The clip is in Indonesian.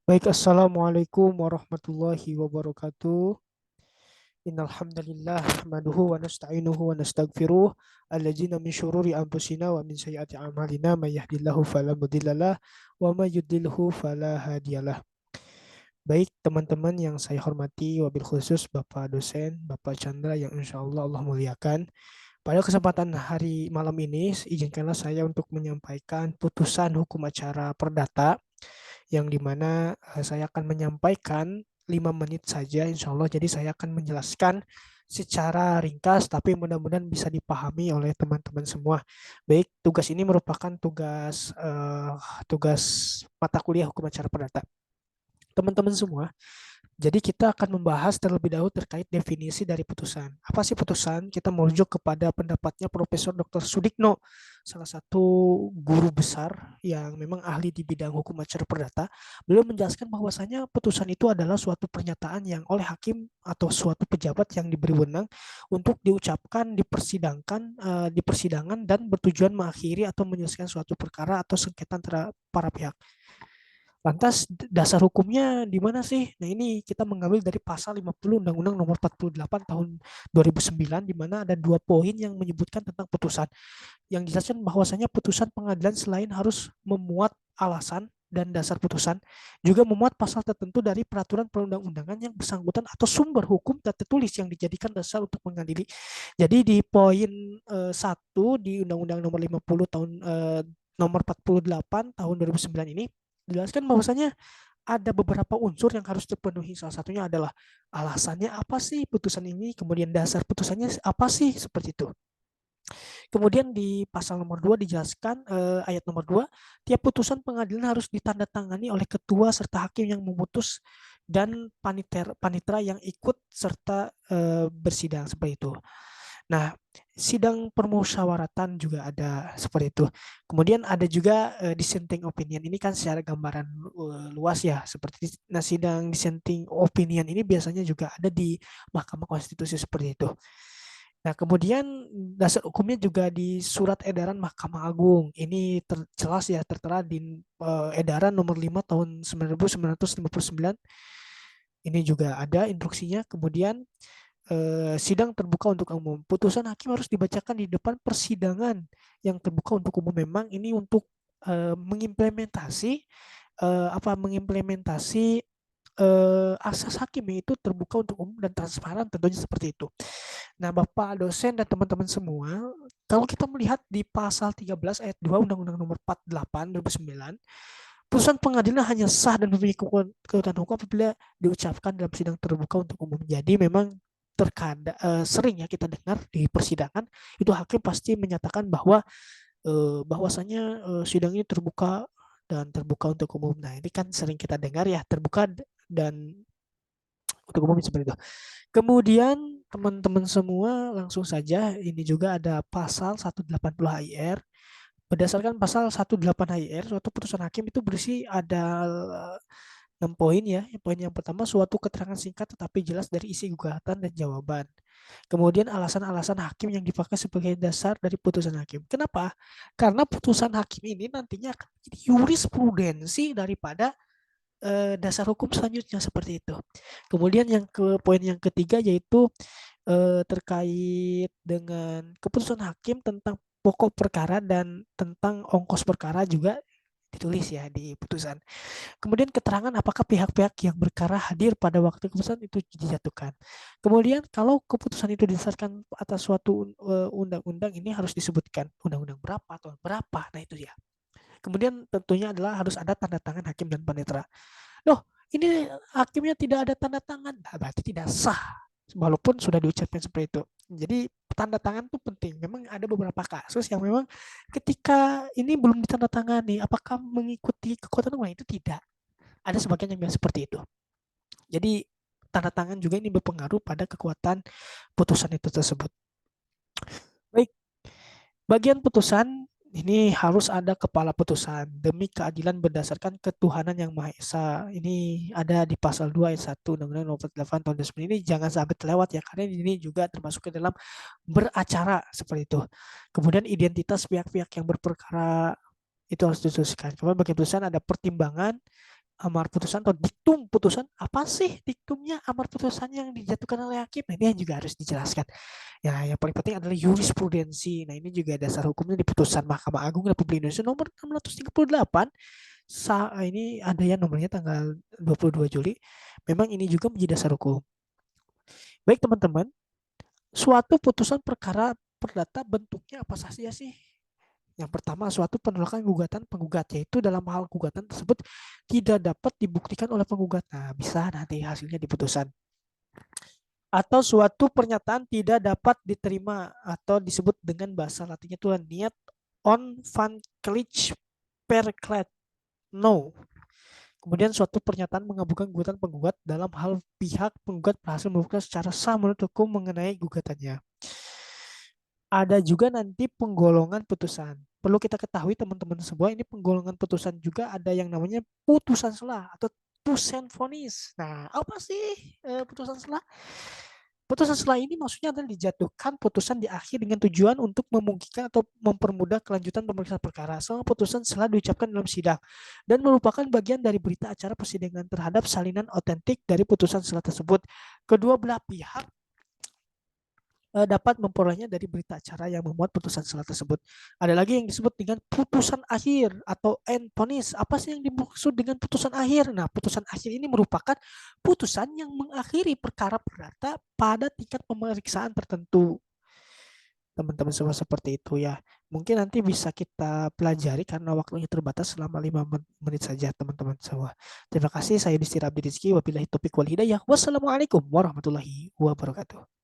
Baik, Assalamualaikum warahmatullahi wabarakatuh. Innal hamdalillah nahmaduhu wa nasta'inuhu wa nastaghfiruh alladzina min syururi anfusina wa min sayyiati a'malina may yahdihillahu fala mudhillalah wa may yudlilhu fala hadiyalah. Baik, teman-teman yang saya hormati, wabil khusus Bapak dosen, Bapak Chandra yang insya Allah Allah muliakan. Pada kesempatan hari malam ini, izinkanlah saya untuk menyampaikan putusan hukum acara perdata yang dimana saya akan menyampaikan 5 menit saja insya Allah. Jadi saya akan menjelaskan secara ringkas tapi mudah-mudahan bisa dipahami oleh teman-teman semua. Baik, tugas ini merupakan tugas mata kuliah hukum acara perdata. Teman-teman semua, jadi kita akan membahas terlebih dahulu terkait definisi dari putusan. Apa sih putusan? Kita merujuk kepada pendapatnya Profesor Dr. Sudikno, salah satu guru besar yang memang ahli di bidang hukum acara perdata. Beliau menjelaskan bahwasanya putusan itu adalah suatu pernyataan yang oleh hakim atau suatu pejabat yang diberi wewenang untuk diucapkan, di persidangan dan bertujuan mengakhiri atau menyelesaikan suatu perkara atau sengketa antara para pihak. Lantas dasar hukumnya di mana sih? Nah, ini kita mengambil dari pasal 50 Undang-Undang Nomor 48 tahun 2009 di mana ada dua poin yang menyebutkan tentang putusan. Yang dijelaskan bahwasanya putusan pengadilan selain harus memuat alasan dan dasar putusan juga memuat pasal tertentu dari peraturan perundang-undangan yang bersangkutan atau sumber hukum tak tertulis yang dijadikan dasar untuk mengadili. Jadi di poin 1 di Undang-Undang Nomor 50 tahun Nomor 48 tahun 2009 ini dijelaskan bahwasanya ada beberapa unsur yang harus terpenuhi. Salah satunya adalah alasannya apa sih putusan ini, kemudian dasar putusannya apa sih, seperti itu. Kemudian di pasal nomor 2 dijelaskan ayat nomor 2, tiap putusan pengadilan harus ditandatangani oleh ketua serta hakim yang memutus dan panitera yang ikut serta bersidang, seperti itu. Nah, sidang permusyawaratan juga ada seperti itu. Kemudian ada juga dissenting opinion. Ini kan secara gambaran luas ya, seperti nah sidang dissenting opinion ini biasanya juga ada di Mahkamah Konstitusi seperti itu. Nah, kemudian dasar hukumnya juga di Surat Edaran Mahkamah Agung. Ini jelas ya tertera di Edaran nomor 5 tahun 1959. Ini juga ada instruksinya. Kemudian sidang terbuka untuk umum. Putusan hakim harus dibacakan di depan persidangan yang terbuka untuk umum. Memang ini untuk mengimplementasi mengimplementasi asas hakim itu terbuka untuk umum dan transparan, tentunya seperti itu. Nah, Bapak dosen dan teman-teman semua, kalau kita melihat di pasal 13 ayat 2 Undang-Undang Nomor 48 2009, putusan pengadilan hanya sah dan memiliki kekuatan hukum apabila diucapkan dalam sidang terbuka untuk umum. Jadi memang terkadang sering ya kita dengar di persidangan itu hakim pasti menyatakan bahwa bahwasanya sidang ini terbuka dan terbuka untuk umum. Nah, ini kan sering kita dengar ya, terbuka dan untuk umum seperti itu. Kemudian teman-teman semua langsung saja, ini juga ada pasal 180 HIR. Berdasarkan pasal 180 HIR, suatu putusan hakim itu berisi ada 6 poin ya. Poin yang pertama, suatu keterangan singkat tetapi jelas dari isi gugatan dan jawaban. Kemudian alasan-alasan hakim yang dipakai sebagai dasar dari putusan hakim. Kenapa? Karena putusan hakim ini nantinya akan menjadi jurisprudensi daripada dasar hukum selanjutnya, seperti itu. Kemudian poin yang ketiga yaitu terkait dengan keputusan hakim tentang pokok perkara dan tentang ongkos perkara juga ditulis ya di putusan. Kemudian keterangan apakah pihak-pihak yang berkara hadir pada waktu keputusan itu dijatuhkan. Kemudian kalau keputusan itu didasarkan atas suatu undang-undang, ini harus disebutkan undang-undang berapa atau berapa. Nah, itu ya. Kemudian tentunya adalah harus ada tanda tangan hakim dan panitera. Loh, ini hakimnya tidak ada tanda tangan, nah, berarti tidak sah. Walaupun sudah diucapkan seperti itu. Jadi tanda tangan itu penting. Memang ada beberapa kasus yang memang ketika ini belum ditandatangani, apakah mengikuti kekuatan hukum? Itu tidak. Ada sebagian yang bilang seperti itu. Jadi tanda tangan juga ini berpengaruh pada kekuatan putusan itu tersebut. Baik, bagian putusan ini harus ada kepala putusan demi keadilan berdasarkan ketuhanan yang Maha Esa. Ini ada di pasal 2 ayat 1 Undang-Undang Nomor 8 tahun 2009. Ini jangan sampai terlewat ya, karena ini juga termasuk ke dalam beracara seperti itu. Kemudian identitas pihak-pihak yang berperkara itu harus disusun. Kemudian bagian putusan ada pertimbangan amar putusan atau diktum putusan. Apa sih diktumnya amar putusan yang dijatuhkan oleh hakim? Nah, ini yang juga harus dijelaskan. Ya, yang paling penting adalah jurisprudensi. Nah, ini juga dasar hukumnya di putusan Mahkamah Agung Republik Indonesia nomor 638. Ini ada yang nomornya tanggal 22 Juli. Memang ini juga menjadi dasar hukum. Baik teman-teman, suatu putusan perkara perdata bentuknya apa saja sih? Yang pertama, suatu penolakan gugatan penggugat, yaitu dalam hal gugatan tersebut tidak dapat dibuktikan oleh penggugat. Nah, bisa nanti hasilnya di putusan. Atau suatu pernyataan tidak dapat diterima atau disebut dengan bahasa latinnya itu niat on van clich perclet no. Kemudian suatu pernyataan mengabulkan gugatan penggugat dalam hal pihak penggugat berhasil membuktikan secara sah menurut hukum mengenai gugatannya. Ada juga nanti penggolongan putusan. Perlu kita ketahui teman-teman semua, ini penggolongan putusan juga ada yang namanya putusan selah atau putusan vonis. Nah, apa sih putusan selah? Putusan selah ini maksudnya adalah dijatuhkan putusan di akhir dengan tujuan untuk memungkinkan atau mempermudah kelanjutan pemeriksaan perkara. Selama putusan selah diucapkan dalam sidang dan merupakan bagian dari berita acara persidangan terhadap salinan otentik dari putusan selah tersebut. Kedua belah pihak dapat memperolehnya dari berita acara yang memuat putusan selah tersebut. Ada lagi yang disebut dengan putusan akhir atau end ponis. Apa sih yang dimaksud dengan putusan akhir? Nah, putusan akhir ini merupakan putusan yang mengakhiri perkara perdata pada tingkat pemeriksaan tertentu. Teman-teman semua seperti itu ya. Mungkin nanti bisa kita pelajari karena waktunya terbatas selama 5 menit saja teman-teman semua. Terima kasih, saya Disti Rabdi Rizky. Wabillahi taufiq wal hidayah. Wassalamualaikum warahmatullahi wabarakatuh.